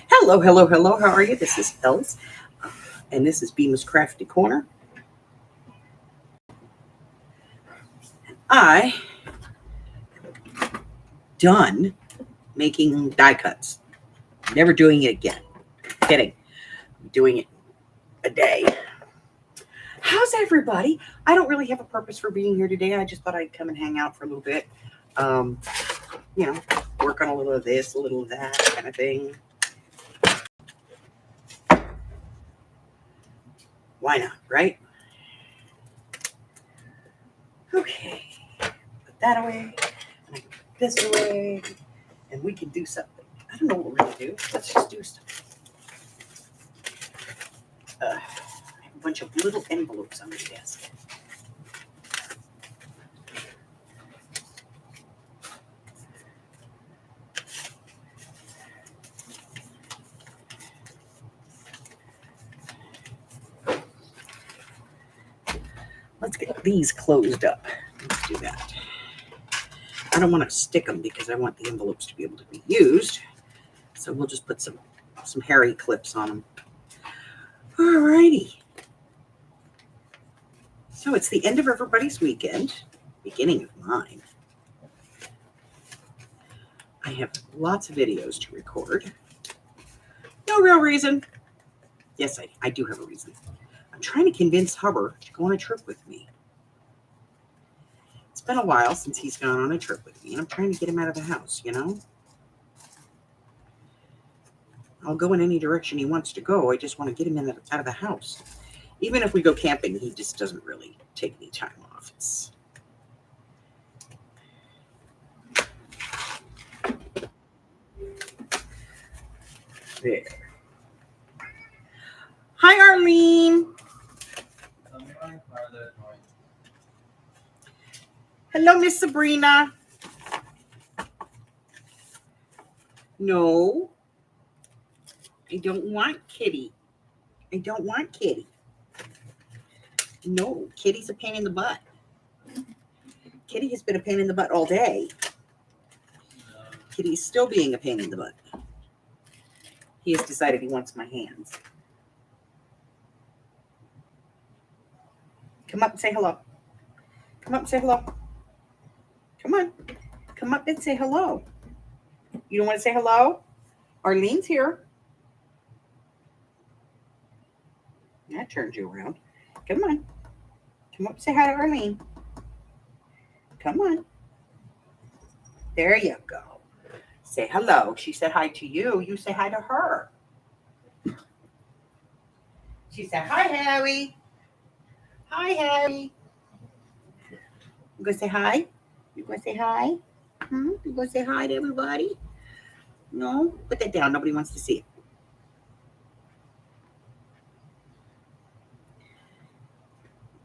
Hello, hello, hello. How are you? This is Els, and this is Beamus Crafty Corner. I done making die cuts. Never doing it again. Kidding. I'm doing it a day. How's everybody? I don't really have a purpose for being here today. I just thought I'd come and hang out for a little bit. Work on a little of this, a little of that kind of thing. Why not, right? Okay. Put that away. And I can put this away. And we can do something. I don't know what we're going to do. Let's just do stuff. I have a bunch of little envelopes on my desk. Let's get these closed up. Let's do that. I don't want to stick them because I want the envelopes to be able to be used. So we'll just put some hairy clips on them. Alrighty. So it's the end of everybody's weekend, beginning of mine. I have lots of videos to record. No real reason. Yes, I do have a reason. I'm trying to convince Hubbard to go on a trip with me. It's been a while since he's gone on a trip with me, and I'm trying to get him out of the house, you know? I'll go in any direction he wants to go. I just want to get him out of the house. Even if we go camping, he just doesn't really take any time off. There. Hi, Arlene. Hello, Miss Sabrina. No. I don't want Kitty. I don't want Kitty. No, Kitty's a pain in the butt. Kitty has been a pain in the butt all day. Kitty's still being a pain in the butt. He has decided he wants my hands. Come up and say hello. Come up and say hello. Come on. Come up and say hello. You don't want to say hello? Arlene's here. That turns you around. Come on. Come up and say hi to Arlene. Come on. There you go. Say hello. She said hi to you. You say hi to her. She said, hi, Harry. Hi, Harry. You going to say hi? You going to say hi? You going to say hi to everybody? No? Put that down. Nobody wants to see it.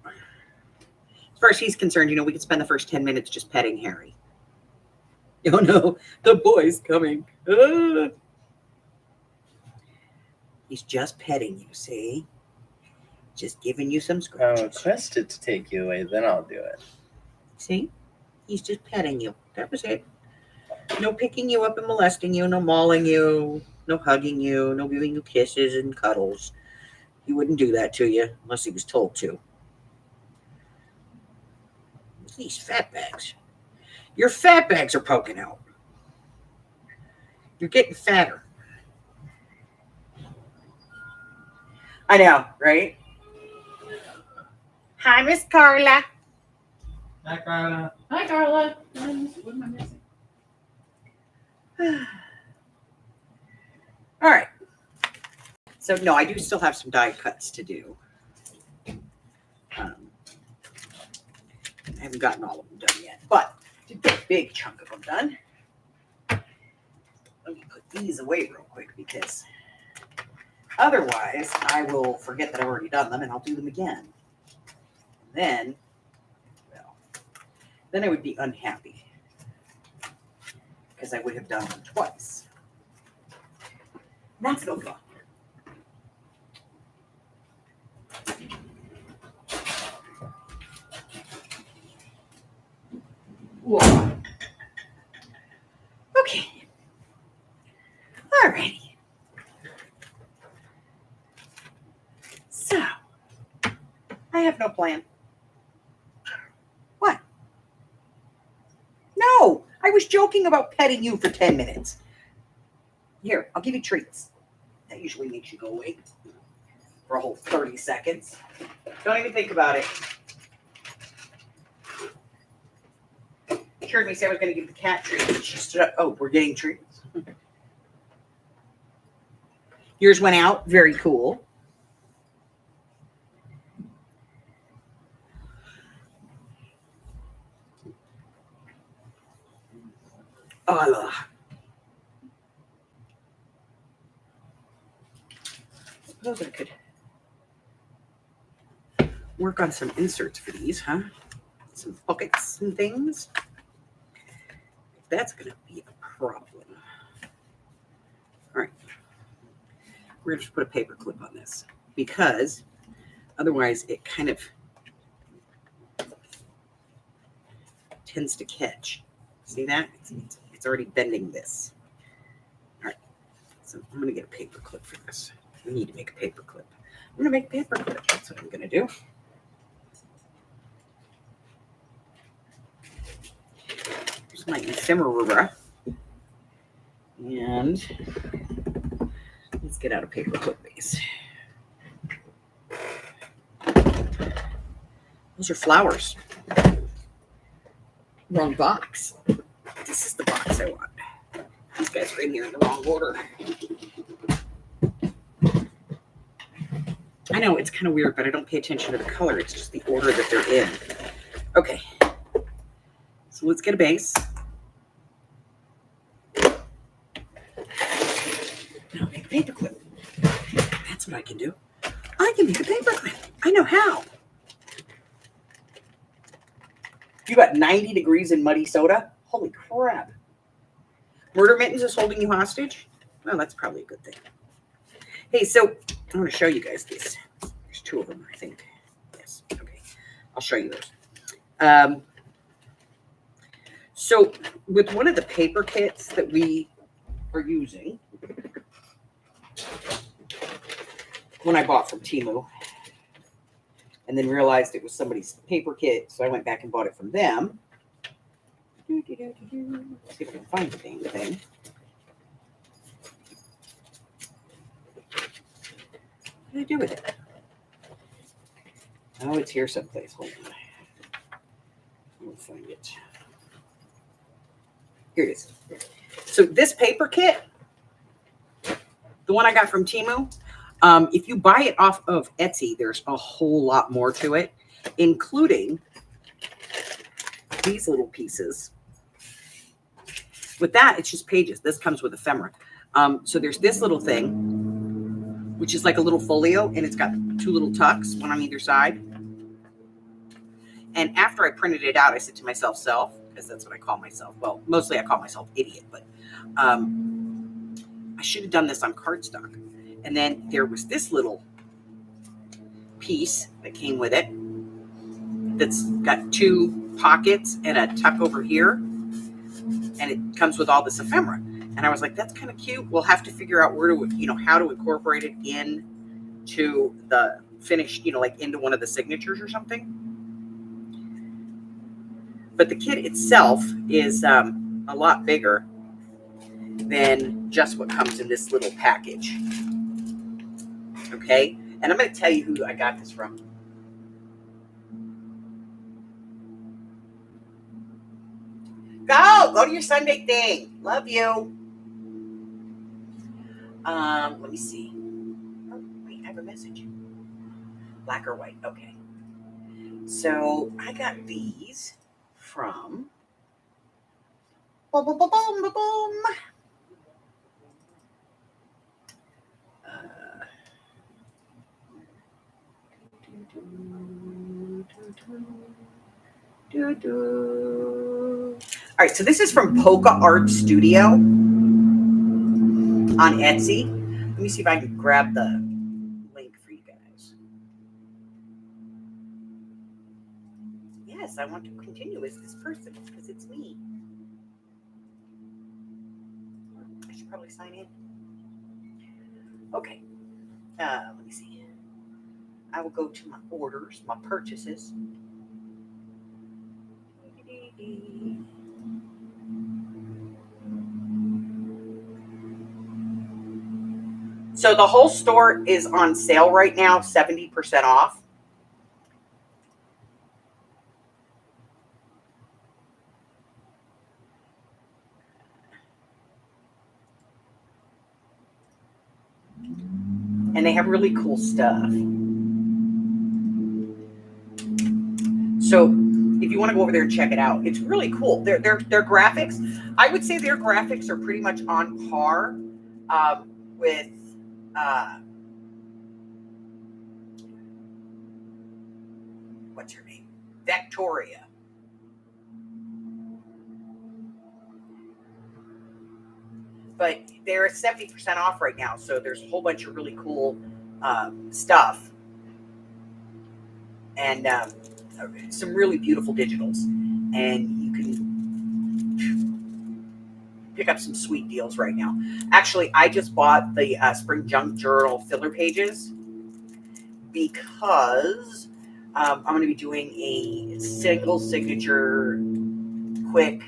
As far as he's concerned, we could spend the first 10 minutes just petting Harry. Oh, no. The boy's coming. He's just petting you, see? Just giving you some scratches. I requested to take you away, then I'll do it. See? He's just petting you. That was it. No picking you up and molesting you, no mauling you, no hugging you, no giving you kisses and cuddles. He wouldn't do that to you unless he was told to. These fat bags. Your fat bags are poking out. You're getting fatter. I know, right? Hi, Miss Carla. Hi, Carla. Hi, Carla. What am I missing? All right. So, no, I do still have some die cuts to do. I haven't gotten all of them done yet, but I did get a big chunk of them done. Let me put these away real quick because otherwise I will forget that I've already done them and I'll do them again. Then I would be unhappy because I would have done them twice. That's no fun. Whoa. no plan. What? No, I was joking about petting you for 10 minutes. Here, I'll give you treats. That usually makes you go away for a whole 30 seconds. Don't even think about it. She heard me say I was going to give the cat treats. She stood up. Oh, we're getting treats. Yours went out. Very cool. Allah. Suppose I could work on some inserts for these, huh? Some pockets and things. That's going to be a problem. All right. We're going to just put a paper clip on this because otherwise it kind of tends to catch. See that? It's already bending this. All right. So I'm going to get a paper clip for this. We need to make a paper clip. I'm going to make a paper clip. That's what I'm going to do. Here's my ephemera. And let's get out a paper clip base. Those are flowers. Wrong box. This is the box I want. These guys are in here in the wrong order. I know it's kind of weird, but I don't pay attention to the color. It's just the order that they're in. Okay. So let's get a base. Now make a paper clip. That's what I can do. I can make a paper clip. I know how. You got 90 degrees in muddy soda? Holy crap. Murder Mittens is holding you hostage? Well, that's probably a good thing. Hey, so I want to show you guys these. There's two of them, I think. Yes. Okay. I'll show you those. So with one of the paper kits that we are using, one I bought from Temu, and then realized it was somebody's paper kit, so I went back and bought it from them. Let's see if I can find the dang thing. What did I do with it? Oh, it's here someplace. Hold on. I'll find it. Here it is. So this paper kit, the one I got from Temu, if you buy it off of Etsy, there's a whole lot more to it, including these little pieces. With that, it's just pages. This comes with ephemera. So there's this little thing, which is like a little folio, and it's got two little tucks, one on either side. And after I printed it out, I said to myself, because that's what I call myself. Well, mostly I call myself idiot, but I should have done this on cardstock. And then there was this little piece that came with it that's got two pockets and a tuck over here. And it comes with all this ephemera. And I was like, that's kind of cute. We'll have to figure out where to, how to incorporate it into the finish, like into one of the signatures or something. But the kit itself is a lot bigger than just what comes in this little package. Okay? And I'm going to tell you who I got this from. Go to your Sunday thing. Love you. Let me see. Oh, wait, I have a message. Black or white? Okay. So I got these from boom, boom, boom, boom, boom, boom. All right, so this is from Polka Art Studio on Etsy. Let me see if I can grab the link for you guys. Yes, I want to continue as this person because it's me. I should probably sign in. Okay, let me see. I will go to my orders, my purchases. So the whole store is on sale right now, 70% off. And they have really cool stuff. So if you want to go over there and check it out, it's really cool. Their graphics, I would say their graphics are pretty much on par with what's her name? Victoria. But they're 70% off right now, so there's a whole bunch of really cool stuff. And some really beautiful digitals. And you can pick up some sweet deals right now. Actually, I just bought the Spring Junk Journal filler pages because I'm going to be doing a single signature, quick,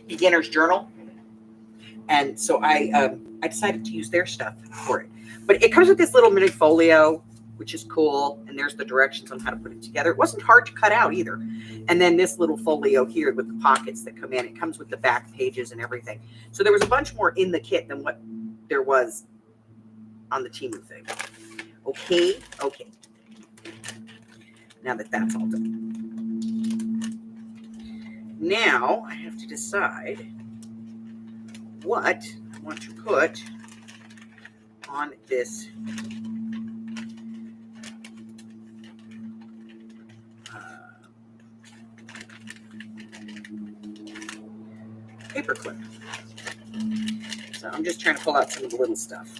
beginner's journal. And so I decided to use their stuff for it. But it comes with this little mini folio, which is cool. And there's the directions on how to put it together. It wasn't hard to cut out either. And then this little folio here with the pockets that come in. It comes with the back pages and everything. So there was a bunch more in the kit than what there was on the Temu thing. Okay. Now that that's all done. Now I have to decide what I want to put on this paper clip. So I'm just trying to pull out some of the little stuff.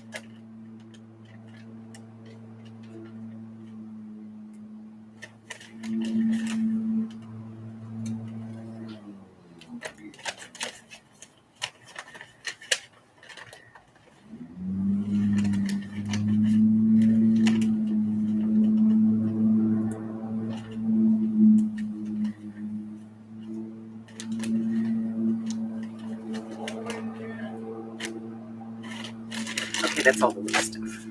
Okay, that's all the little stuff.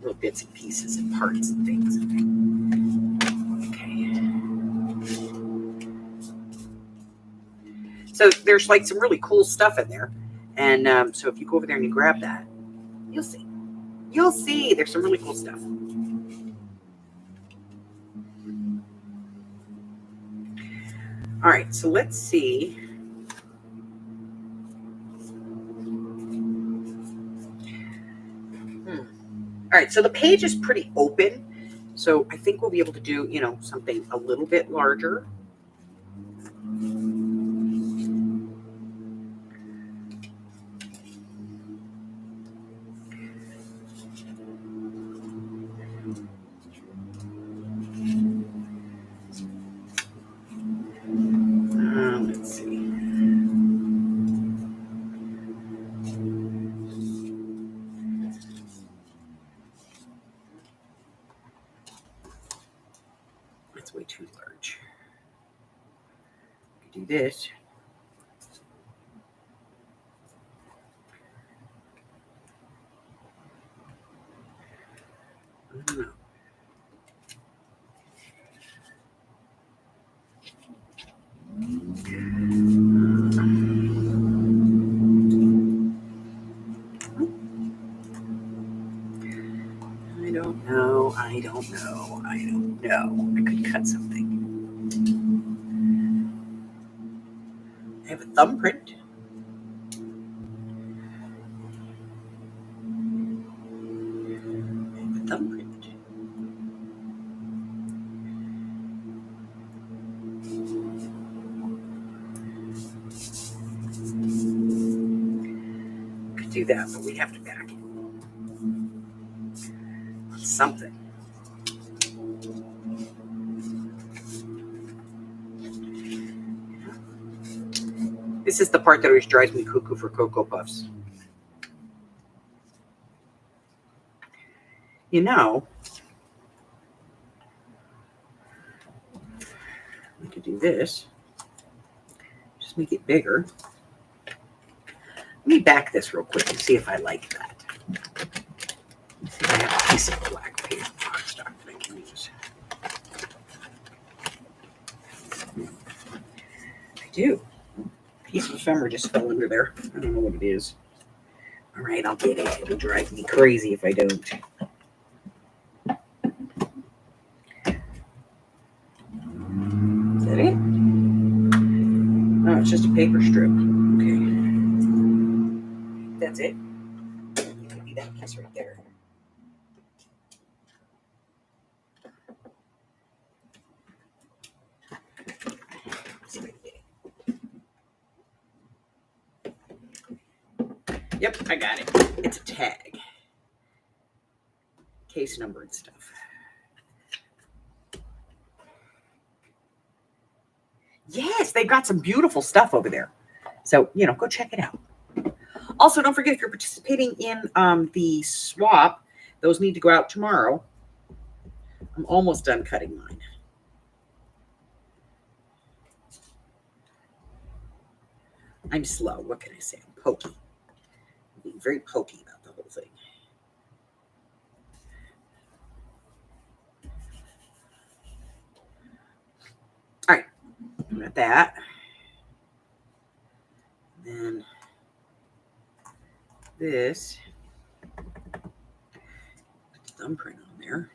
Little bits and pieces and parts and things. Okay. So there's like some really cool stuff in there. And so if you go over there and you grab that, you'll see. You'll see there's some really cool stuff. All right, so let's see. All right, so the page is pretty open. So I think we'll be able to do, something a little bit larger. Let's see. That's way too large. We can do this. I don't know. I don't know. I could cut something. I have a thumbprint. Could do that, but we have to back it. Something. This is the part that always drives me cuckoo for Cocoa Puffs. you know, we could do this. Just make it bigger. Let me back this real quick and see if I like that. Let's see if I have a piece of black paper cardstock that I can use. I do. A piece of ephemera just fell under there. I don't know what it is. All right, I'll get it. It'll drive me crazy if I don't. Is that it? Oh, it's just a paper strip. Okay. That's it. It could be that piece right there. See if I can get it. Yep, I got it. It's a tag. Case number and stuff. Yes, they've got some beautiful stuff over there. So, go check it out. Also, don't forget if you're participating in the swap, those need to go out tomorrow. I'm almost done cutting mine. I'm slow. What can I say? I'm pokey. I'm being very pokey about the whole thing. All right. Got that. Then this. Put the thumbprint on there.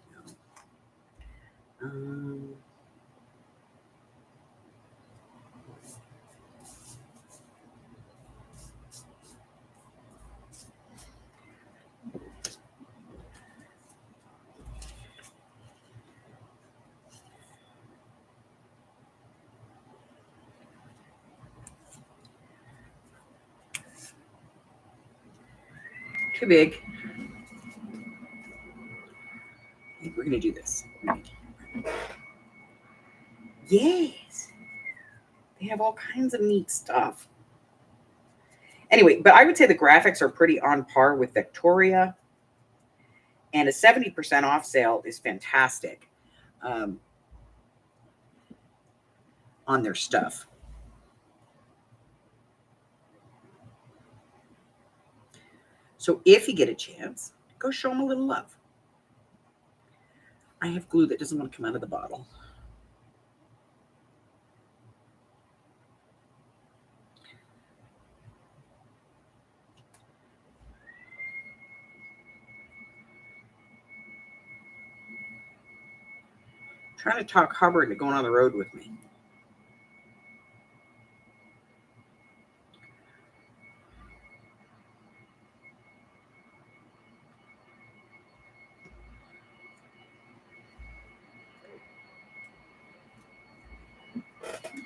Too big. I think we're going to do this. Yes. They have all kinds of neat stuff. Anyway, but I would say the graphics are pretty on par with Victoria. And a 70% off sale is fantastic on their stuff. So if you get a chance, go show them a little love. I have glue that doesn't want to come out of the bottle. I'm trying to talk Hubbard into going on the road with me.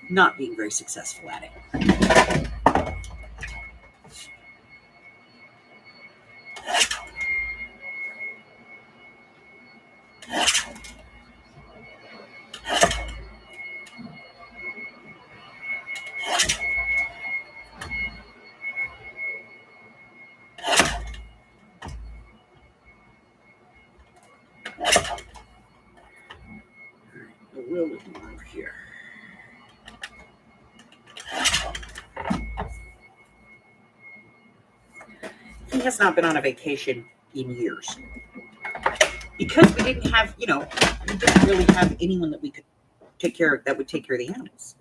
Not being very successful at it. A little bit more over here. He has not been on a vacation in years. Because we didn't have, we didn't really have anyone that we could take care of, that would take care of the animals.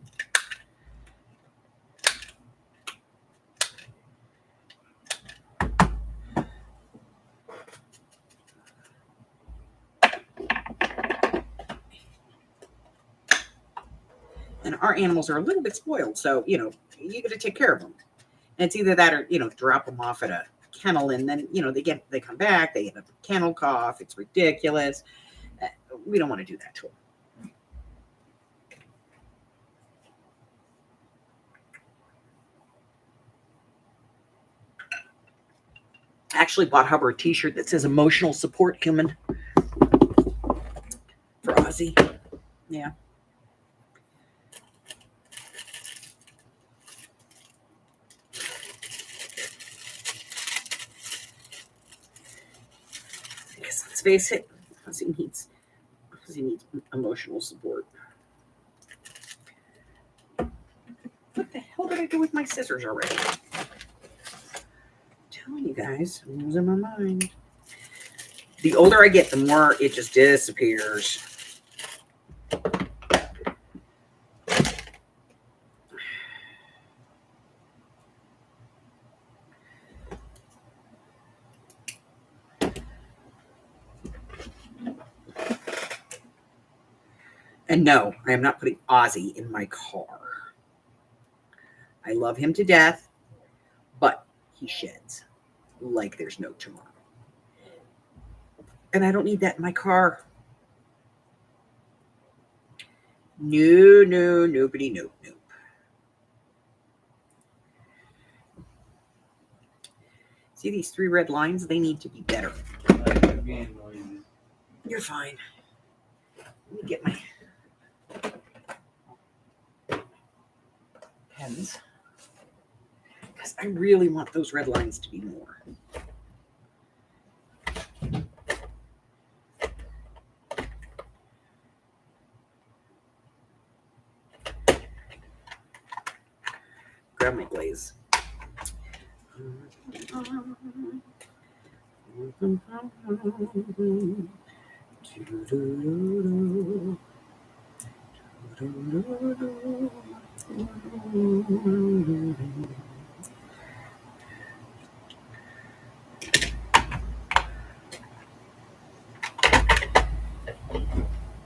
And our animals are a little bit spoiled, so, you got to take care of them. And it's either that or, drop them off at a kennel, and then, they come back, they get a kennel cough. It's ridiculous. We don't want to do that to them. I actually bought Hubbard a t-shirt that says emotional support human for Ozzy. Yeah. I guess that's face it, Fuzzy needs emotional support. What the hell did I do with my scissors already? I'm telling you guys, I'm losing my mind. The older I get, the more it just disappears. And no, I am not putting Ozzy in my car. I love him to death, but he sheds like there's no tomorrow. And I don't need that in my car. No, nobody, nope. See these 3 red lines? They need to be better. You're fine. Let me get my pens. Because I really want those red lines to be more. Grab my glaze.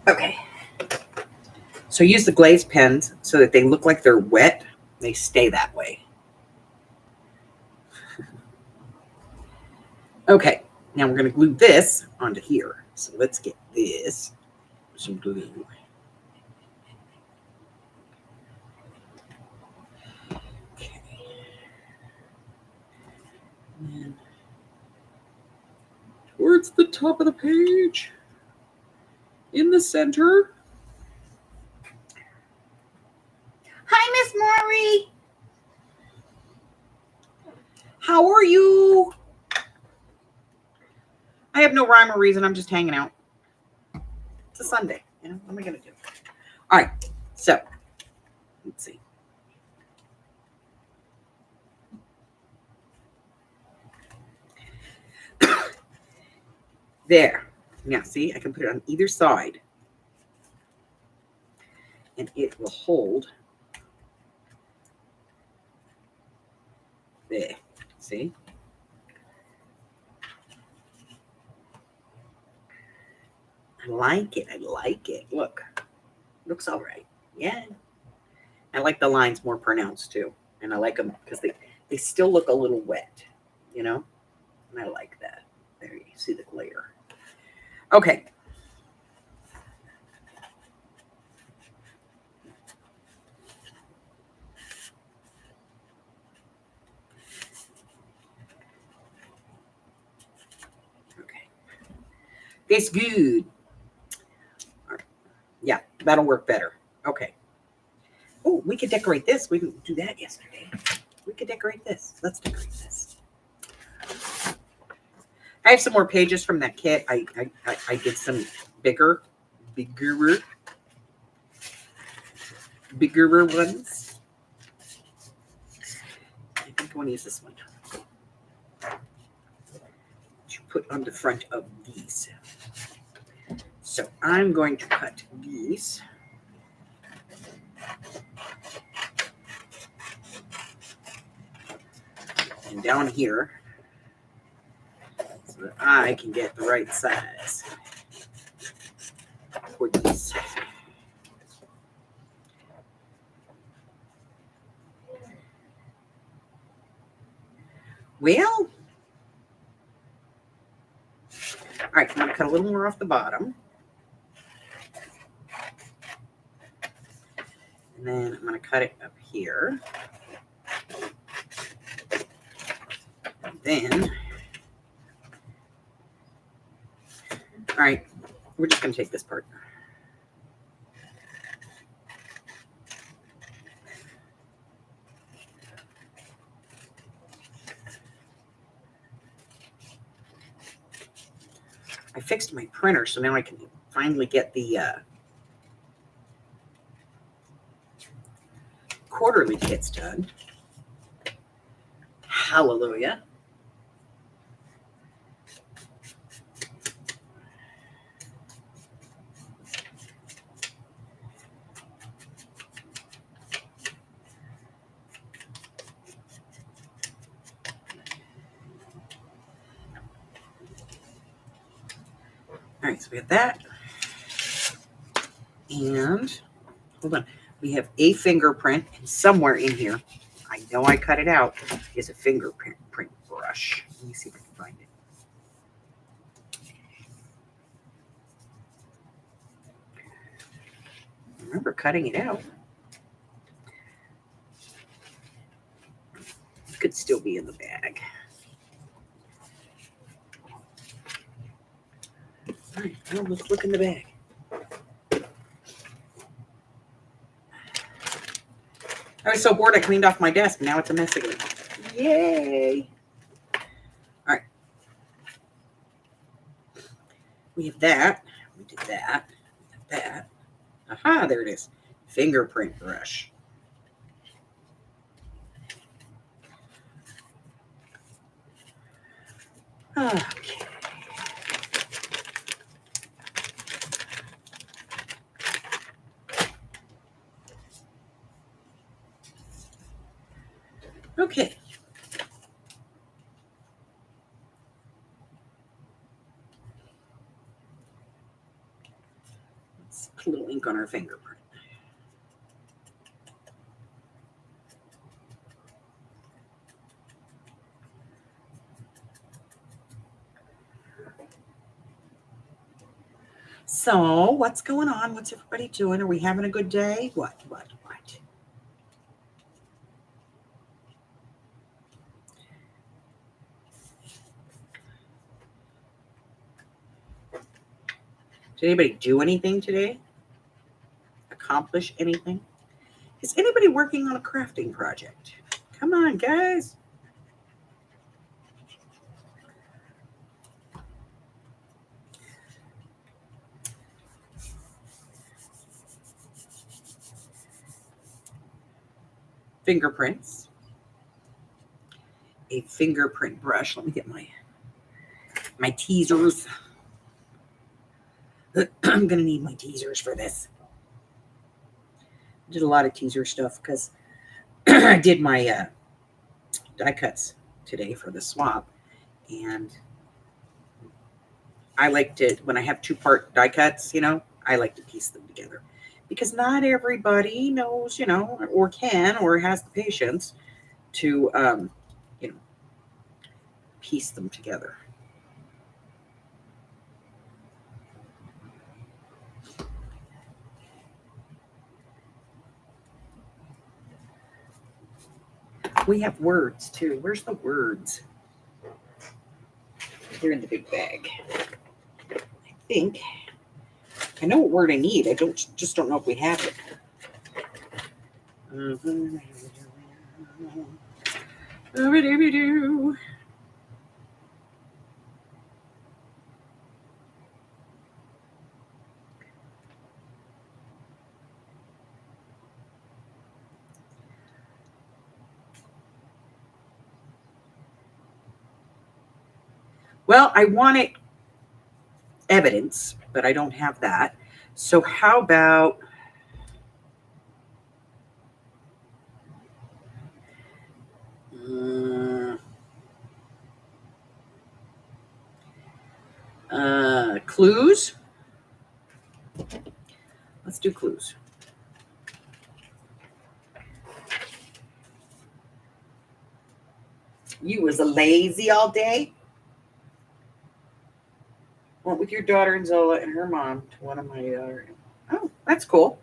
Okay. So use the glaze pens so that they look like they're wet. They stay that way. Okay. Now we're going to glue this onto here. So let's get this. Some glue. Okay. And then towards the top of the page, in the center. Hi, Miss Maury. How are you? I have no rhyme or reason. I'm just hanging out. It's a Sunday. You know, what am I going to do? All right. So, let's see. There. Now, see, I can put it on either side. And it will hold. There. See? I like it. I like it. Look. Looks all right. Yeah. I like the lines more pronounced too. And I like them because they still look a little wet, you know? And I like that. There you see the glare. Okay. Okay. It's good. All right. Yeah, that'll work better. Okay. Oh, we could decorate this. We didn't do that yesterday. We could decorate this. Let's decorate this. I have some more pages from that kit. I did some bigger ones. I think I want to use this one to put on the front of these. So I'm going to cut these. And down here so that I can get the right size for these. Well, all right, I'm going to cut a little more off the bottom. And then I'm going to cut it up here. And then, all right, we're just going to take this part. I fixed my printer, so now I can finally get the quarterly kits done. Hallelujah. All right, so we have that. And hold on, we have a fingerprint, and somewhere in here, I know I cut it out, is a fingerprint brush. Let me see if I can find it. I remember cutting it out. It could still be in the bag. All right, well, let's look in the bag. I was so bored I cleaned off my desk. Now it's a mess again. Yay! All right. We have that. We did that. We have that. Aha, there it is. Fingerprint brush. Okay. Okay. Let's put a little ink on our fingerprint. So, what's going on? What's everybody doing? Are we having a good day? What? Did anybody do anything today? Accomplish anything? Is anybody working on a crafting project? Come on, guys. Fingerprints. A fingerprint brush. Let me get my teasers. I'm going to need my teasers for this. I did a lot of teaser stuff because I did my die cuts today for the swap. And I like to, when I have 2-part die cuts, I like to piece them together. Because not everybody knows, or can, or has the patience to, piece them together. We have words too. Where's the words? They're in the big bag. I think. I know what word I need. I just don't know if we have it. Well, I wanted evidence, but I don't have that. So how about clues? Let's do clues. You was a lazy all day? Went with your daughter and Zola and her mom to one of my oh, that's cool.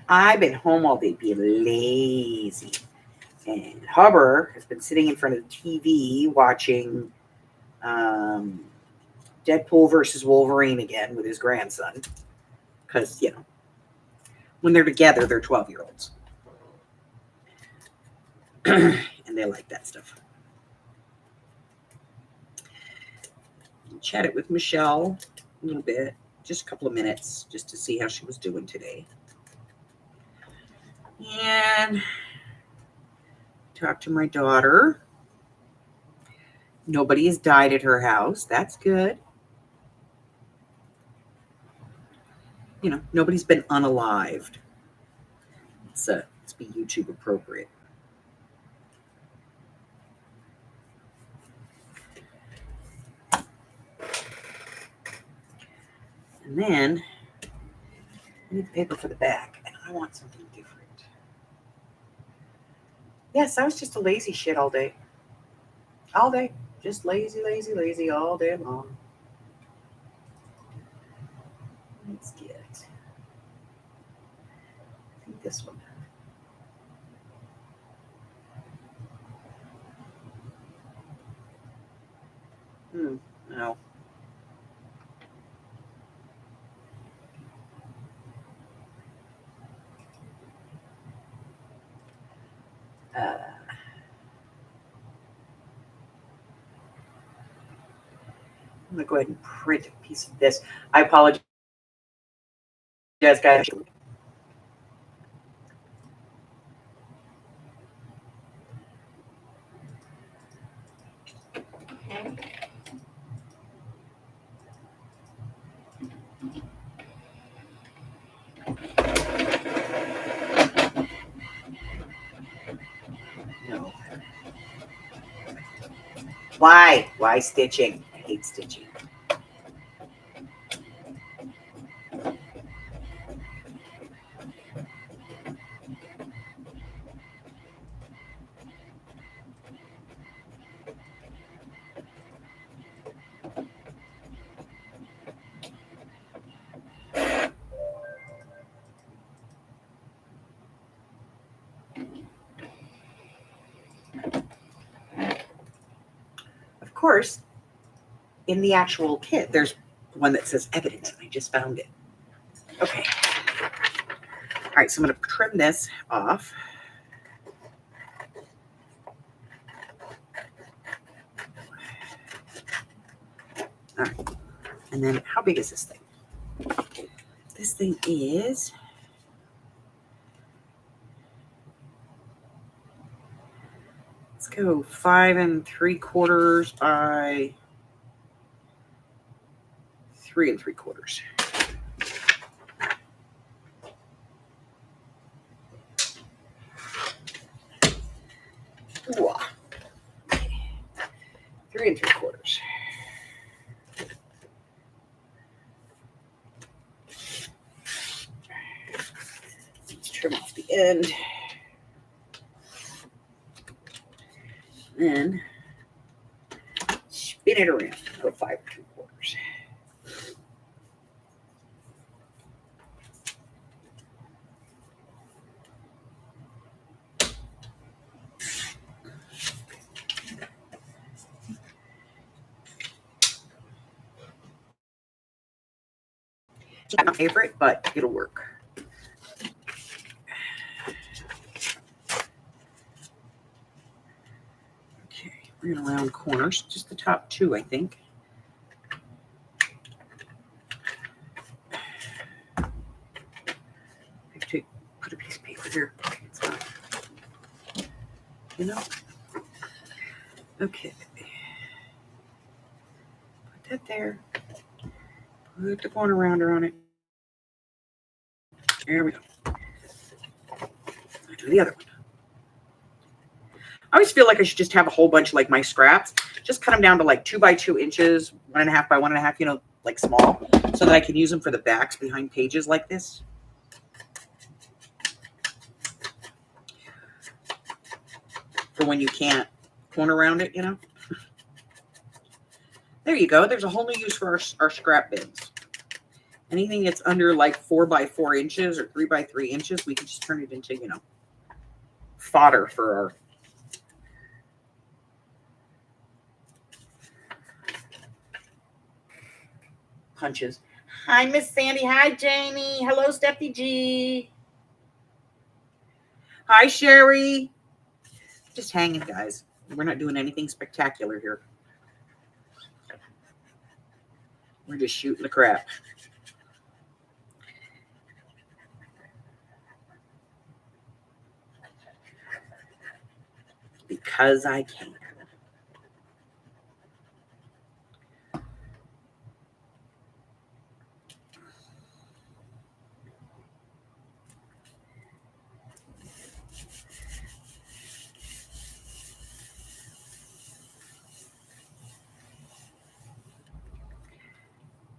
I've been home all day being lazy. And Hubbard has been sitting in front of the TV watching Deadpool versus Wolverine again with his grandson. Because, when they're together, they're 12-year-olds. And they like that stuff. chatted with Michelle a little bit, just a couple of minutes, just to see how she was doing today. And talked to my daughter. Nobody has died at her house. That's good. You know, nobody's been unalived. Let's be YouTube appropriate. And then I need the paper for the back, and I want something different. Yes, I was just a lazy shit all day. All day. Just lazy, lazy, lazy all day long. Let's get it. I think this one. No. I'm going to go ahead and print a piece of this. I apologize, guys. Okay. No. Why? Why stitching? I hate stitching. Of course, in the actual kit, there's one that says evidence, and I just found it. Okay. All right, so I'm going to trim this off. All right. And then how big is this thing? This thing is... Let's go 5 3/4 by 3 3/4. Ooh. 3 3/4. Let's trim off the end. Then spin it around. Go 5 3/4. It's not my favorite, but it'll work. Okay, we're going to round corners, just the top 2, I think. I have to put a piece of paper here. It's not, you know? Okay. Put that there. Put the corner rounder on it. There we go. I do the other one. I always feel like I should just have a whole bunch like my scraps. Just cut them down to like 2 by 2 inches, 1.5 by 1.5, you know, like small, so that I can use them for the backs behind pages like this. For when you can't corner round it, you know. There you go. There's a whole new use for our scrap bins. Anything that's under like 4 by 4 inches or 3 by 3 inches, we can just turn it into, you know, fodder for our punches. Hi, Miss Sandy. Hi, Jamie. Hello, Steffi G. Hi, Sherry. Just hanging, guys. We're not doing anything spectacular here. We're just shooting the crap. Because I can.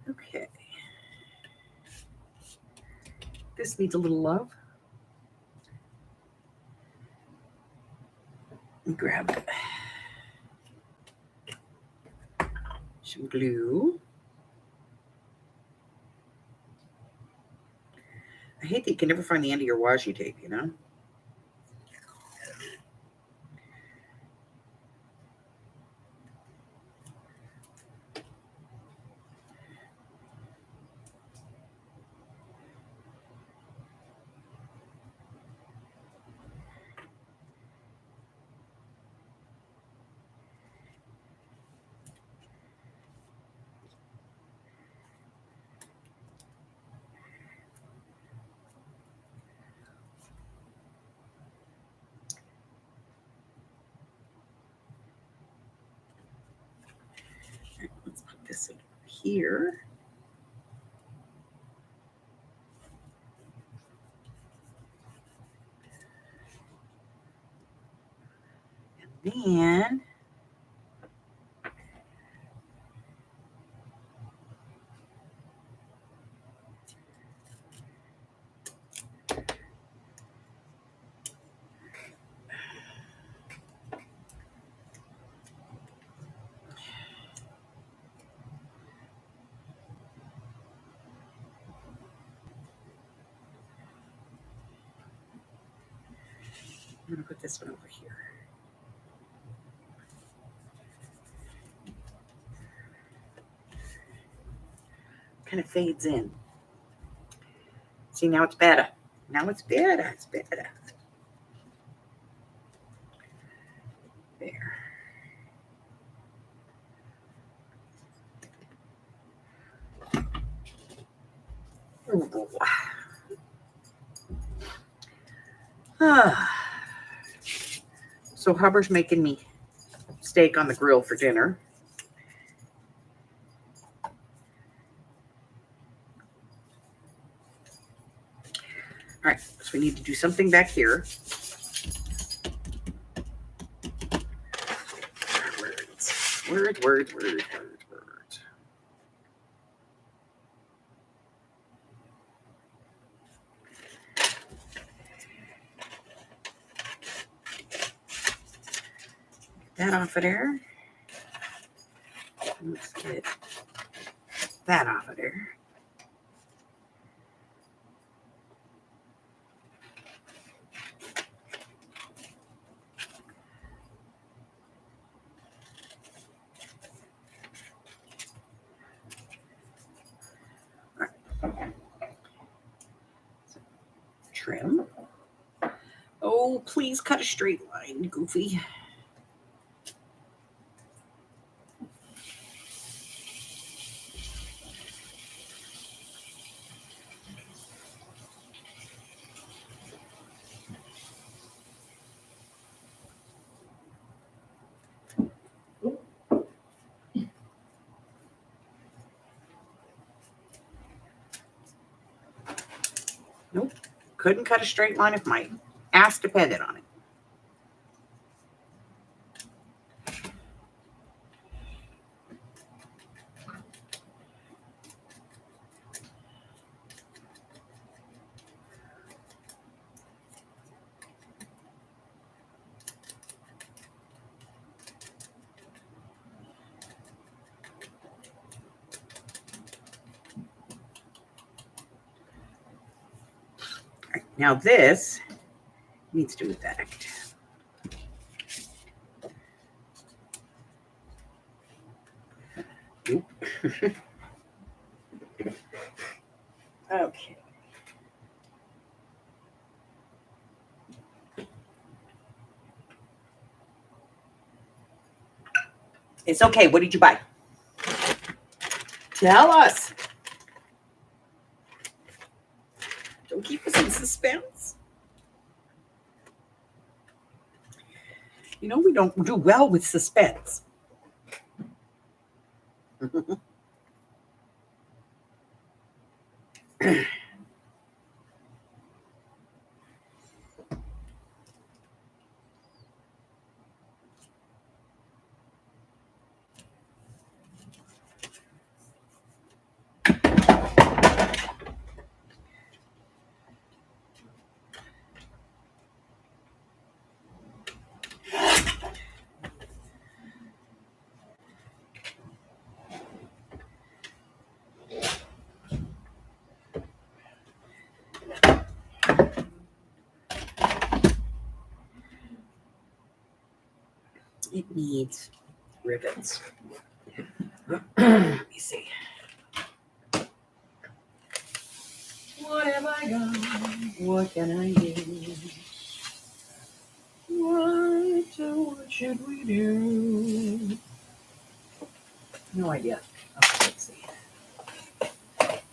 Okay. This needs a little love. Grab some glue. I hate that you can never find the end of your washi tape, you know? Let's put this over here. And then I'm going to put this one over here. Kind of fades in. See, now it's better. Now it's better. It's better. There. Ooh. So Hubbard's making me steak on the grill for dinner. All right, so we need to do something back here. Words. Get that off of there. Let's get that off of there. Trim. Oh, please cut a straight line, Goofy. Nope. Couldn't cut a straight line if my ass depended on it. All right, now this needs to effect. Nope. Okay. It's okay. What did you buy? Tell us. Don't keep us in suspense. You know, we don't do well with suspense. It needs rivets. Let me see. What have I got? What can I do? What should we do? No idea. Okay, let's see.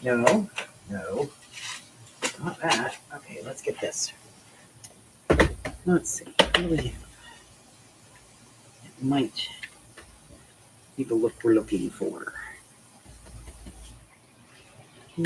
No, not that. Okay, let's get this. Let's see. What do we have? It might be the look we're looking for. I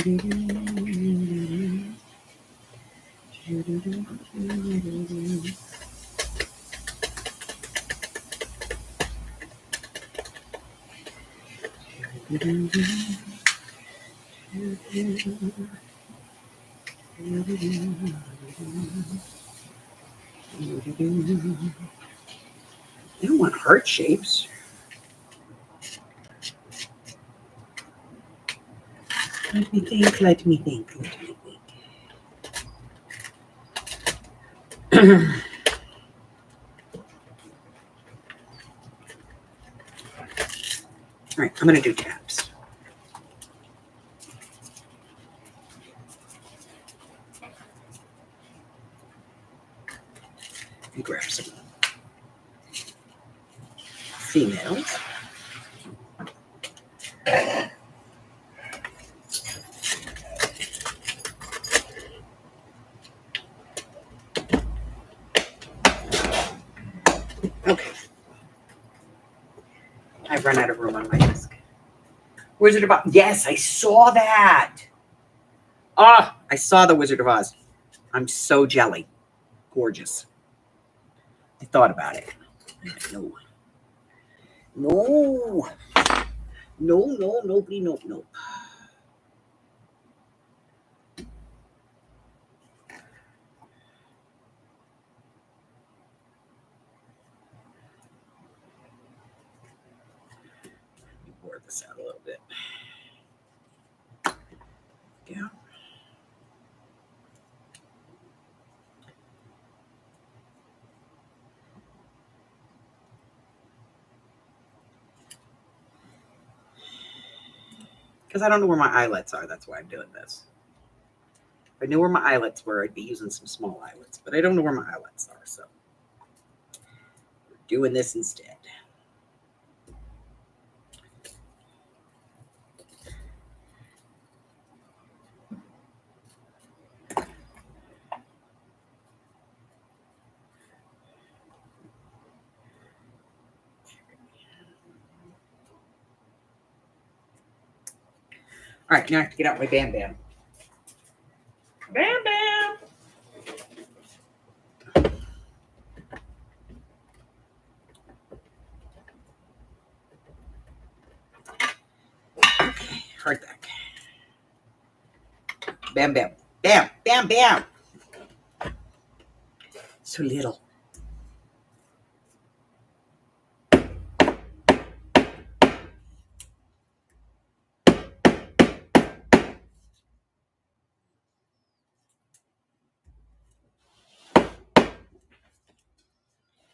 don't want heart shapes. Let me think, let me think, let me think. All right, I'm going to do tabs. And grab some females. Okay. I've run out of room on my desk. Wizard of Oz. Yes, I saw that. I saw the Wizard of Oz. I'm so jelly. Gorgeous. I thought about it. No. No. No, nobody, no. Pour this out a little bit. Yeah. Because I don't know where my eyelets are. That's why I'm doing this. If I knew where my eyelets were, I'd be using some small eyelets. But I don't know where my eyelets are, so we're doing this instead. All right, now I have to get out my Bam Bam. Bam Bam! Okay, hardback. Bam Bam. Bam! Bam Bam! So little.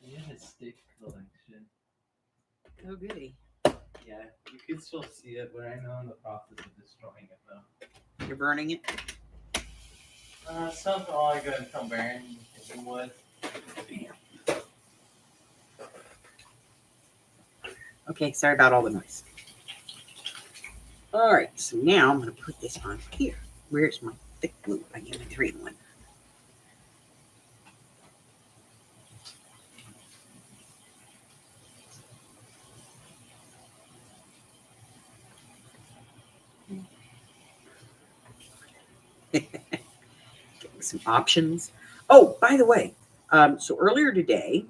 You have a stick collection. Oh, goody. Yeah, you can still see it, but I know in the process of destroying it though. You're burning it? Something all I got to come burn some wood. Okay, sorry about all the noise. All right, so now I'm going to put this on here. Where's my thick glue? I need a 3-in-1. Getting some options. Oh, by the way, so earlier today,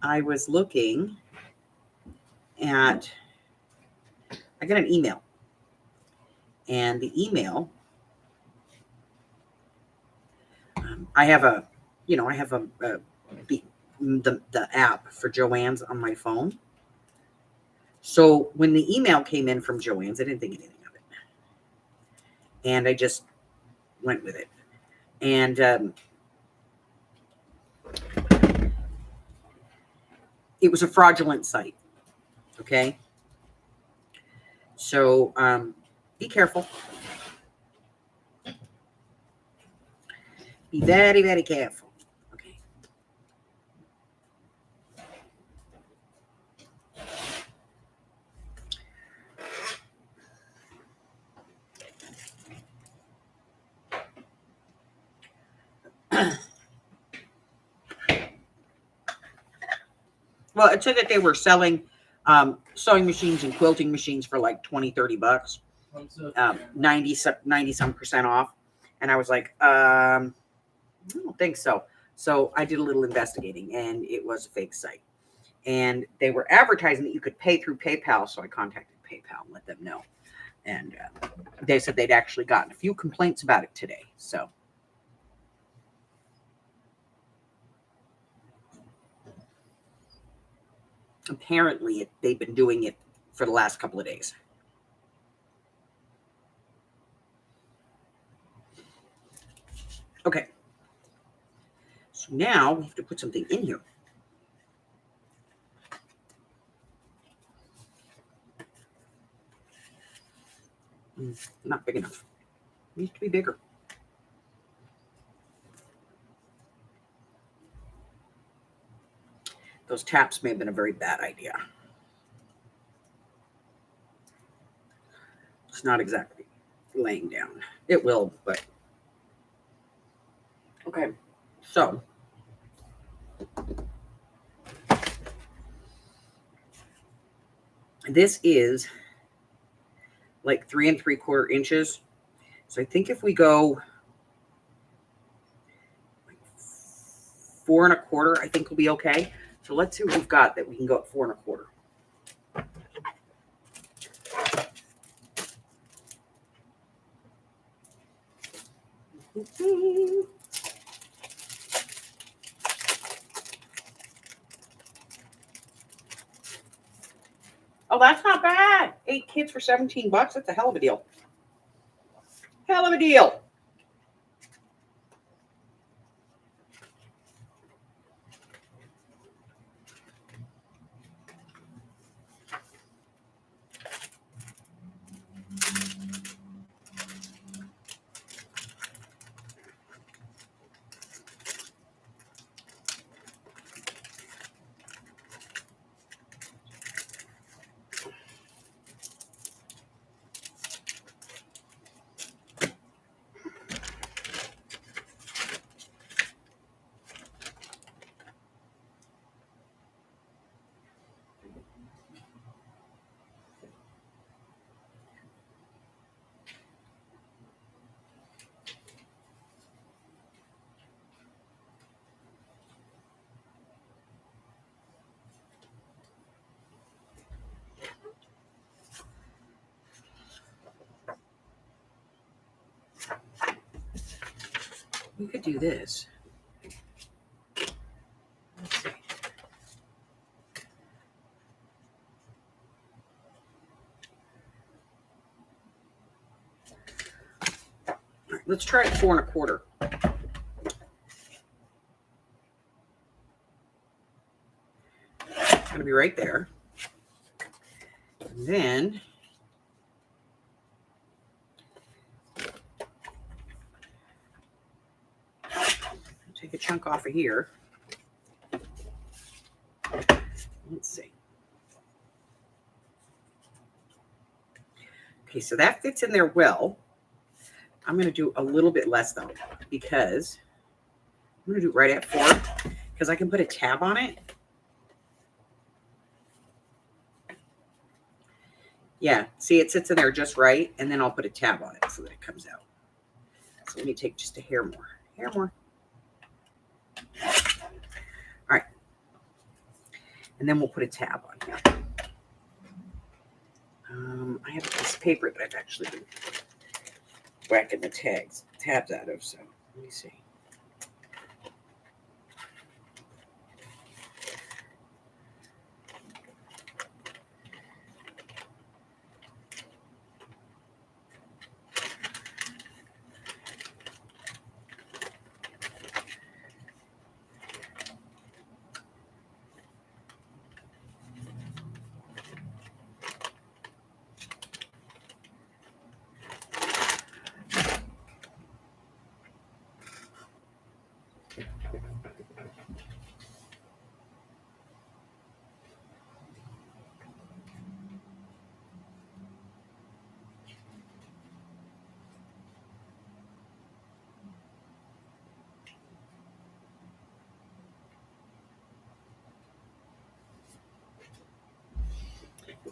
I was looking at, I got an email, and the email, I have a, the app for Joann's on my phone. So when the email came in from Joann's, I didn't think anything of it, and I just went with it. And it was a fraudulent site. Okay. So be careful. Be very, very careful. Okay. Well, it said that they were selling sewing machines and quilting machines for like $20-$30, 90 some percent off. And I was like, I don't think so. So I did a little investigating, and it was a fake site. And they were advertising that you could pay through PayPal. So I contacted PayPal and let them know. And they said they'd actually gotten a few complaints about it today. So apparently they've been doing it for the last couple of days. Okay. So now we have to put something in here. Not big enough. It needs to be bigger. Those taps may have been a very bad idea. It's not exactly laying down. It will, but okay. So this is like 3 3/4 inches. So I think if we go 4 1/4, I think we'll be okay. So let's see what we've got that we can go at 4 1/4. Oh, that's not bad. 8 kids for $17. That's a hell of a deal. Hell of a deal. We could do this. Let's see. All right, let's try it 4 1/4. Gonna be right there. And then take a chunk off of here. Let's see. Okay, so that fits in there well. I'm going to do a little bit less though, because I'm going to do it right at 4 because I can put a tab on it. Yeah, see, it sits in there just right, and then I'll put a tab on it so that it comes out. So let me take just a hair more. All right. And then we'll put a tab on here. I have a piece of paper that I've actually been whacking the tabs out of, so let me see.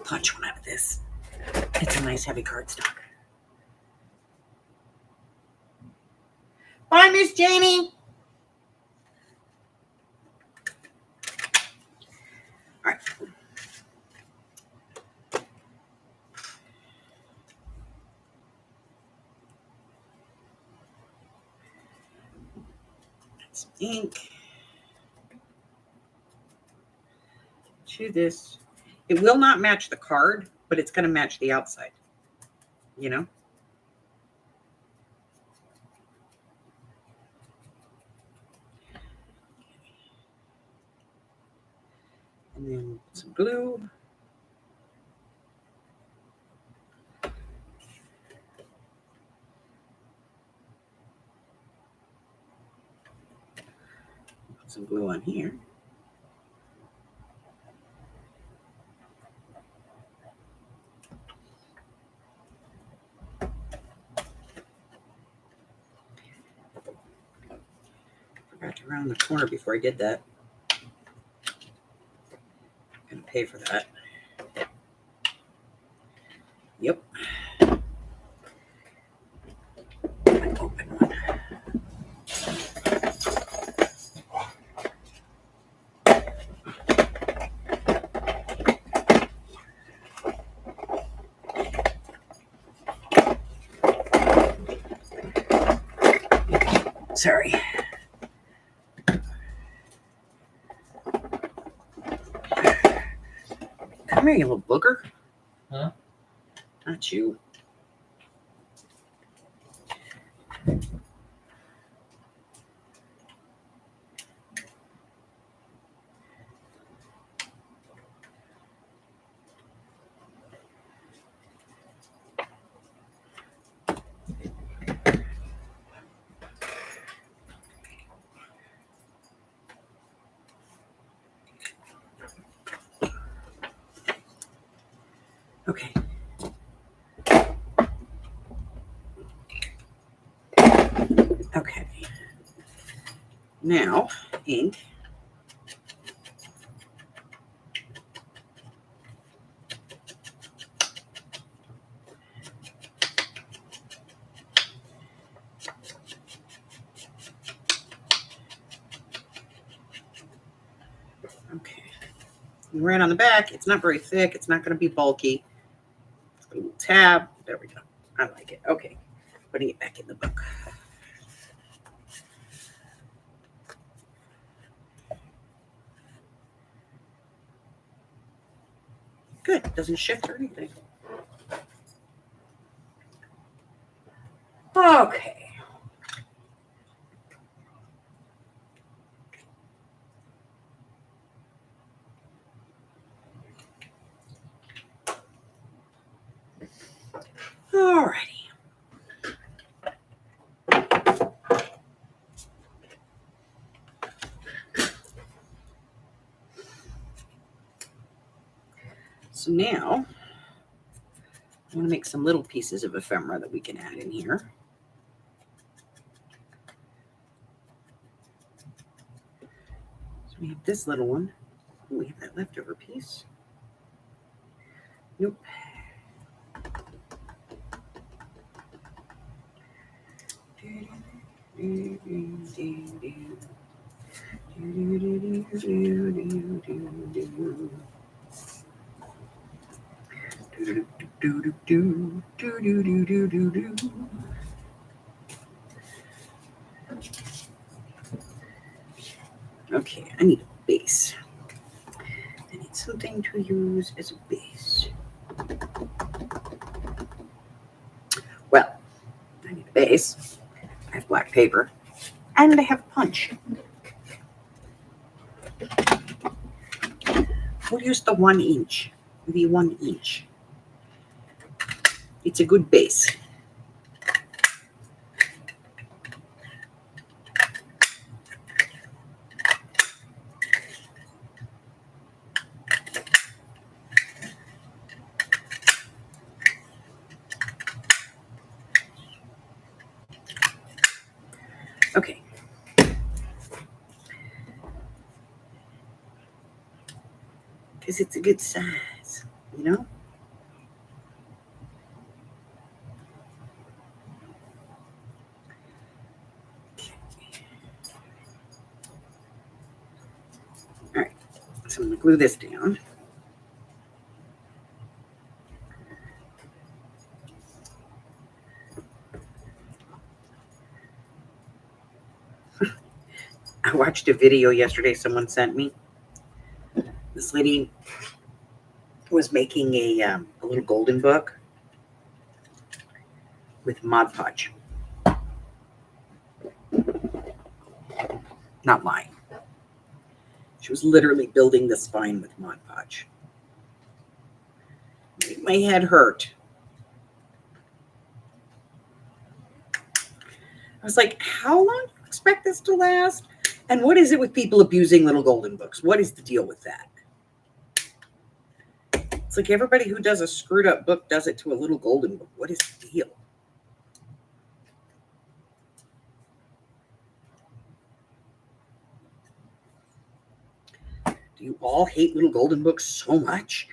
Punch one out of this. It's a nice heavy cardstock. Bye, Miss Janie. All right. Some ink to this. It will not match the card, but it's going to match the outside, you know? And then some glue. Put some glue on here. Forgot to round the corner before I did that. I'm going to pay for that. Yep. An open one. Sorry. Come here, you little booger. Huh? Not you. Okay. Okay. Now, ink. Okay. Right on the back. It's not very thick. It's not going to be bulky. It's got a little tab. There we go. I like it. Okay. Putting it back in the book. Good. Doesn't shift or anything. Okay. Alrighty. So now I want to make some little pieces of ephemera that we can add in here. So we have this little one. Ooh, we have that leftover piece. Nope. Okay, I need a base. I need something to use as a base. Well, I need a base. I have black paper. And I have punch. We'll use the 1 inch. The 1 inch. It's a good base. Okay. Because it's a good size, you know? All right. So I'm going to glue this down. I watched a video yesterday someone sent me. This lady was making a little golden book with Mod Podge. Not lying. She was literally building the spine with Mod Podge. Made my head hurt. I was like, how long do you expect this to last? And what is it with people abusing little golden books? What is the deal with that? It's like everybody who does a screwed up book does it to a little golden book. What is the deal? Do you all hate little golden books so much?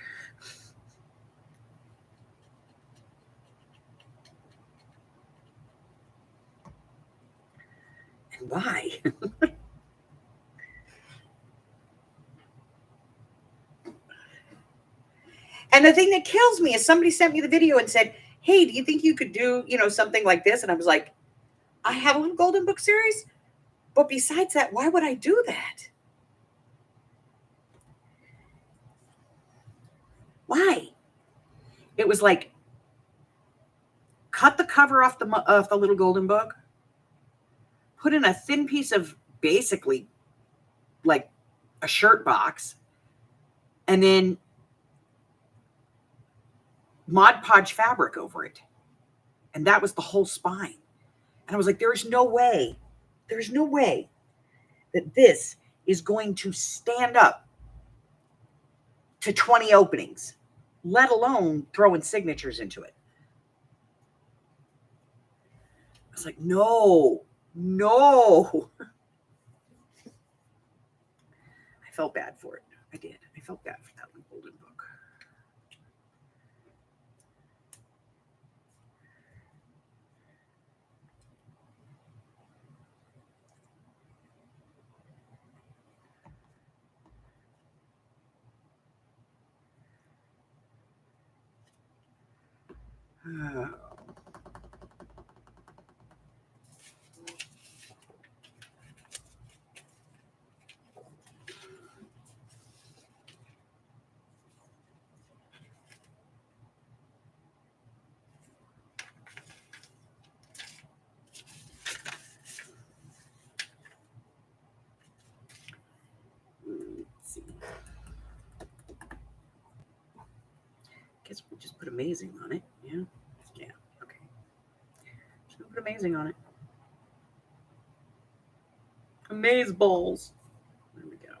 And why? And the thing that kills me is somebody sent me the video and said, hey, do you think you could do, something like this? And I was like, I have a little golden book series, but besides that, why would I do that? Why? It was like, cut the cover off the little golden book, put in a thin piece of basically like a shirt box, and then Mod Podge fabric over it. And that was the whole spine. And I was like, there's no way that this is going to stand up to 20 openings, let alone throwing signatures into it. I was like, no. I felt bad for it. I did. I felt bad for that golden book. Let's see. Guess we'll just put amazing on it. Yeah. Okay. Just put amazing on it. Amaze balls. There we go.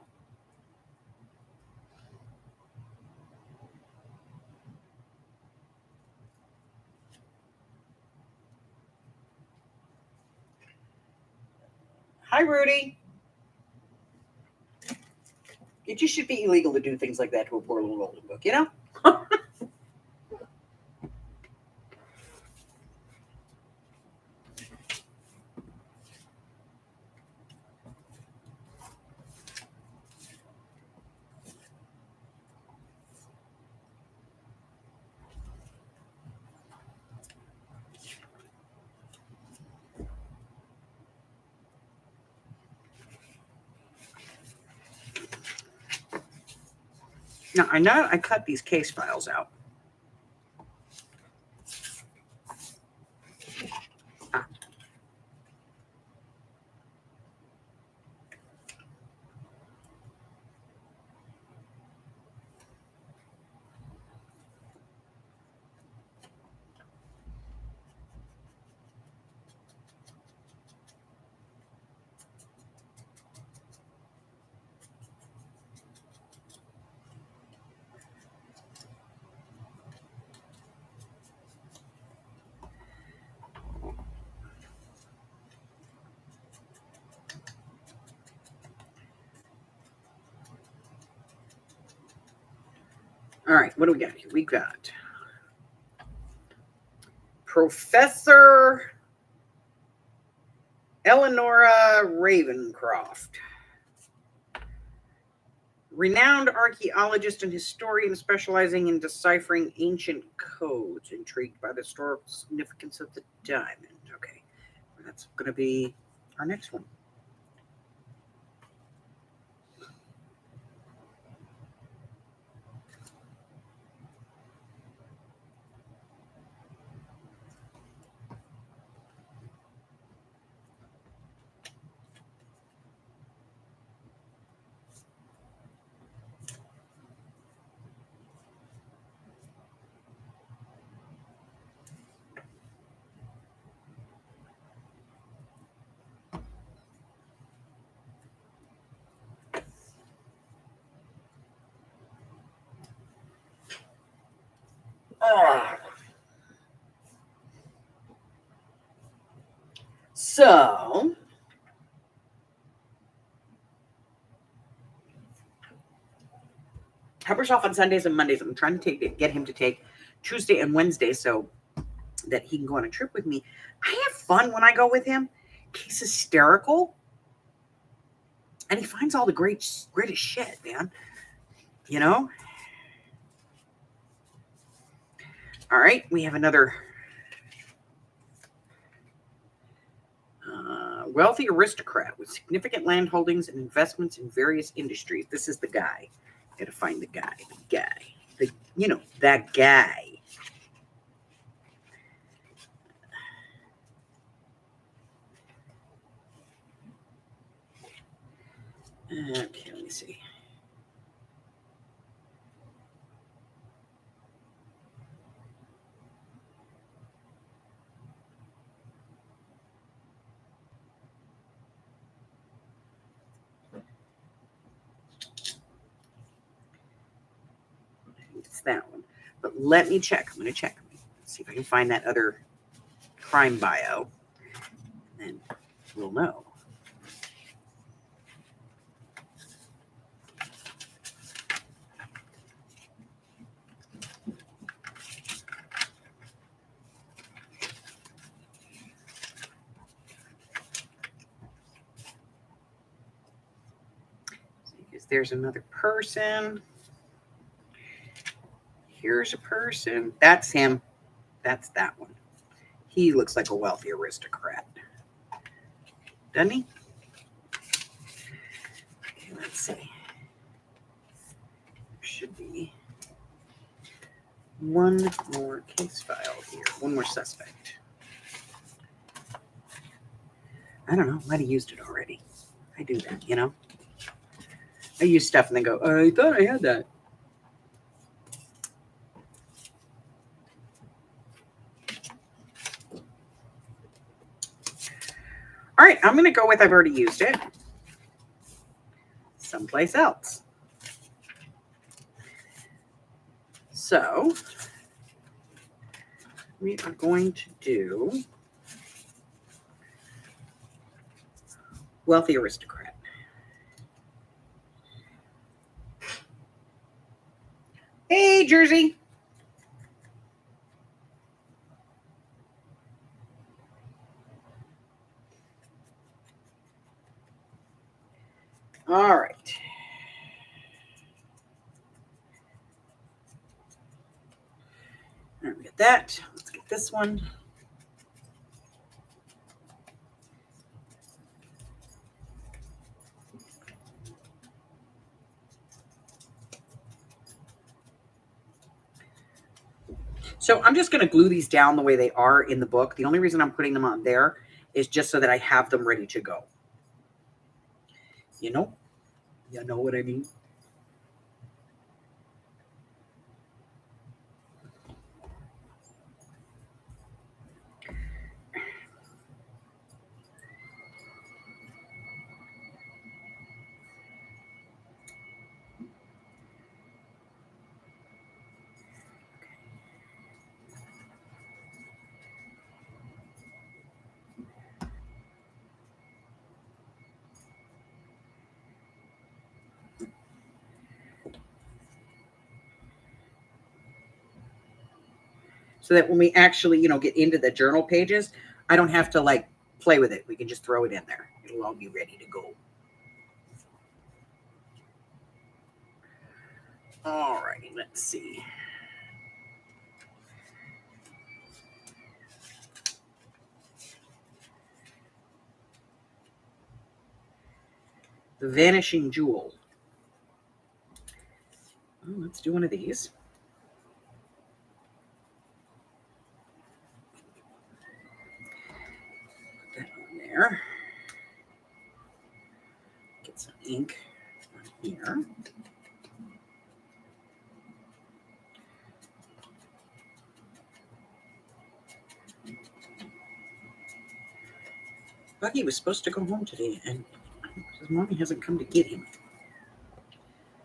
Hi, Rudy. It just should be illegal to do things like that to a poor little golden book, you know? Now, I know I cut these case files out. All right, what do we got here? We got Professor Eleonora Ravencroft, renowned archaeologist and historian specializing in deciphering ancient codes, intrigued by the historical significance of the diamond. Okay, that's going to be our next one. So, Hubbard's off on Sundays and Mondays. I'm trying to get him to take Tuesday and Wednesday so that he can go on a trip with me. I have fun when I go with him. He's hysterical. And he finds all the greatest shit, man. You know? All right, we have another wealthy aristocrat with significant land holdings and investments in various industries. This is the guy. Gotta find the guy. That guy. Okay, let me see. It's that one. But let me check. I'm going to check. Let's see if I can find that other crime bio. And we'll know. There's another person. Here's a person. That's him. That's that one. He looks like a wealthy aristocrat. Doesn't he? Okay, let's see. Should be one more case file here. One more suspect. I don't know. Might have used it already. I do that, you know? I use stuff and then go, I thought I had that. All right, I'm going to go with I've already used it. Someplace else. So, we are going to do wealthy aristocrat. Hey, Jersey. All right. All right, we got that. Let's get this one. So I'm just going to glue these down the way they are in the book. The only reason I'm putting them on there is just so that I have them ready to go. You know what I mean? So that when we actually, get into the journal pages, I don't have to like play with it. We can just throw it in there. It'll all be ready to go. All righty, let's see. The Vanishing Jewel. Oh, let's do one of these. Put that on there. Get some ink on here. Buggy was supposed to go home today, and his mommy hasn't come to get him.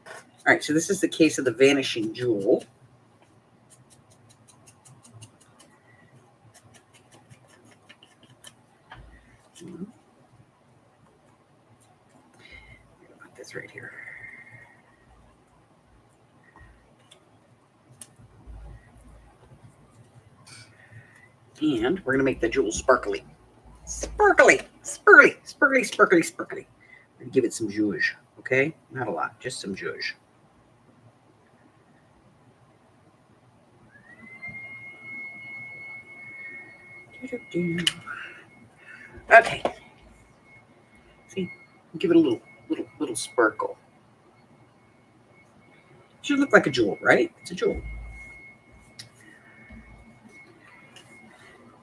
All right, so this is the case of the Vanishing Jewel. Put this right here. And we're going to make the jewel sparkly. Sparkly, sparkly, sparkly, sparkly, sparkly. We're going to give it some zhuzh, okay? Not a lot, just some zhuzh. Okay. See, give it a little sparkle. Should look like a jewel, right? It's a jewel.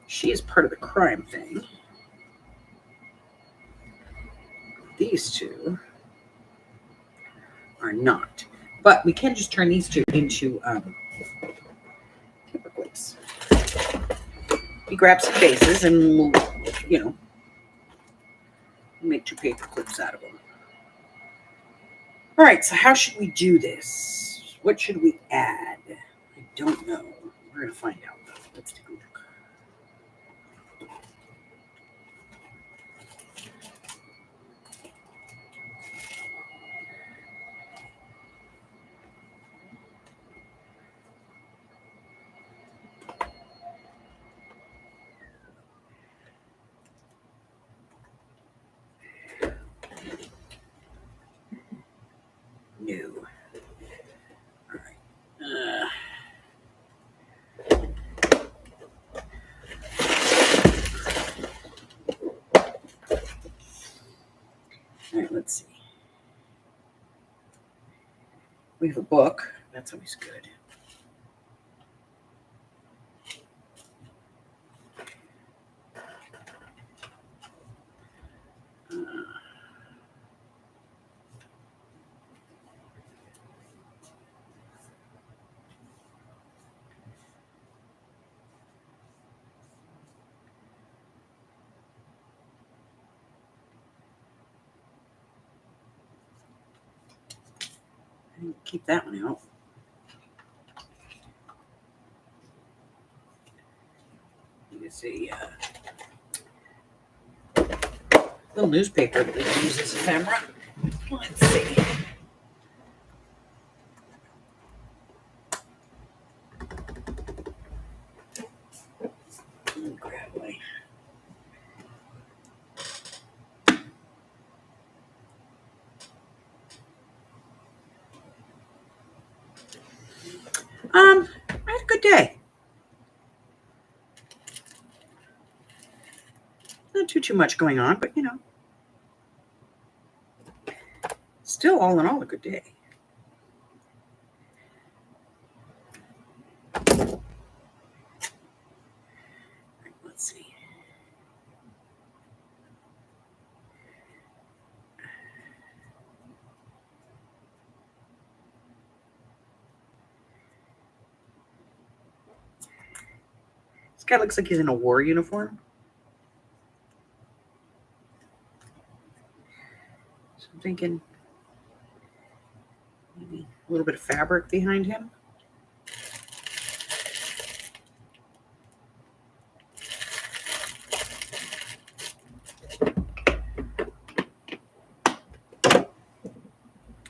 She is part of the crime thing. These two are not. But we can just turn these two into paper clips. We grab some bases and we'll, make 2 paper clips out of them. All right, so how should we do this? What should we add? I don't know. We're going to find out, though. Let's take a look. No. All right. All right, let's see. We have a book. That's always good. Keep that one out. You can see little newspaper that we can use as ephemera. Let's see. Grab away. I had a good day. Not too much going on, but you know, still all in all a good day. Let's see. This guy looks like he's in a war uniform. So I'm thinking maybe a little bit of fabric behind him.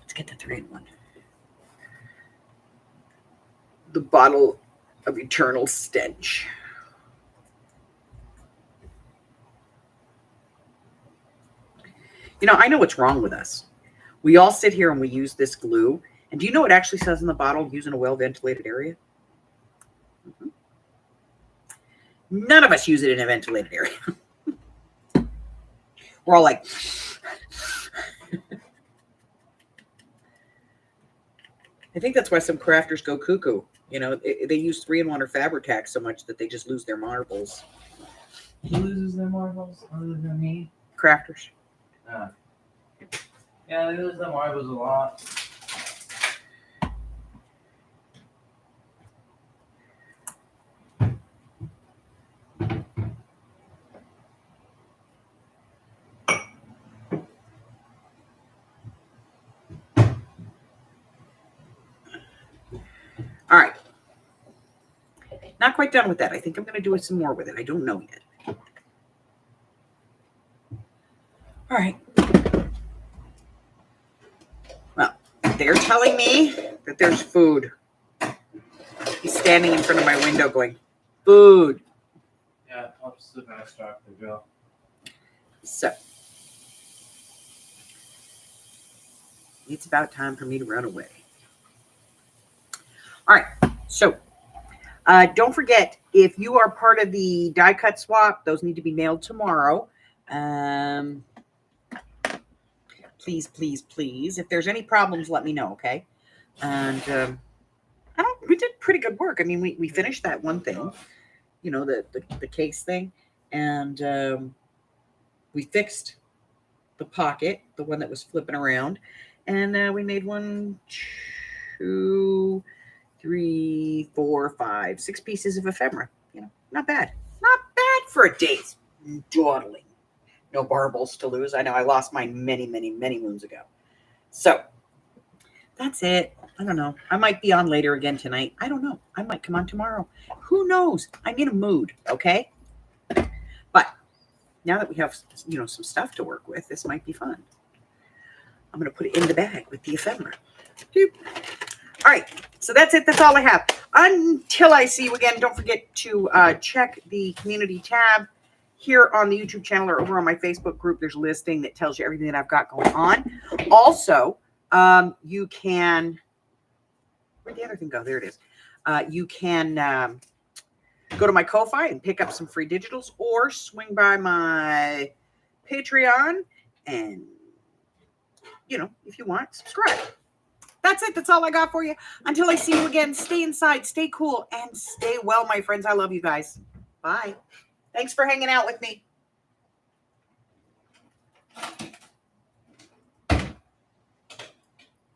Let's get the 3-in-1. The bottle of eternal stench. You know, I know what's wrong with us. We all sit here and we use this glue. And do you know what it actually says in the bottle? Use in a well-ventilated area. Mm-hmm. None of us use it in a ventilated area. We're all like... I think that's why some crafters go cuckoo. You know, they use 3-in-1 or Fabri-Tac so much that they just lose their marbles. Who loses their marbles other than me? Crafters. Yeah, they lose their marbles a lot. All right. Not quite done with that. I think I'm going to do some more with it. I don't know yet. All right. Well, they're telling me that there's food. He's standing in front of my window going, food. Yeah, it helps the best doctor, Joe. So, it's about time for me to run away. All right. So, don't forget, if you are part of the die cut swap, those need to be mailed tomorrow. Please, please, please. If there's any problems, let me know, okay? And we did pretty good work. I mean, we finished that one thing, you know, the case thing, and we fixed the pocket, the one that was flipping around, and we made 1, 2, 3, 4, 5, 6 pieces of ephemera. You know, not bad. Not bad for a day's dawdling. No barbels to lose. I know I lost mine many, many, many moons ago. So that's it. I don't know. I might be on later again tonight. I don't know. I might come on tomorrow. Who knows? I'm in a mood, okay? But now that we have, you know, some stuff to work with, this might be fun. I'm going to put it in the bag with the ephemera. Doop. All right. So that's it. That's all I have. Until I see you again, don't forget to check the community tab here on the YouTube channel or over on my Facebook group. There's a listing that tells you everything that I've got going on. Also, you can, where'd the other thing go? There it is. You can go to my Ko-Fi and pick up some free digitals, or swing by my Patreon and, you know, if you want, subscribe. That's it. That's all I got for you. Until I see you again, stay inside, stay cool, and stay well, my friends. I love you guys. Bye. Thanks for hanging out with me.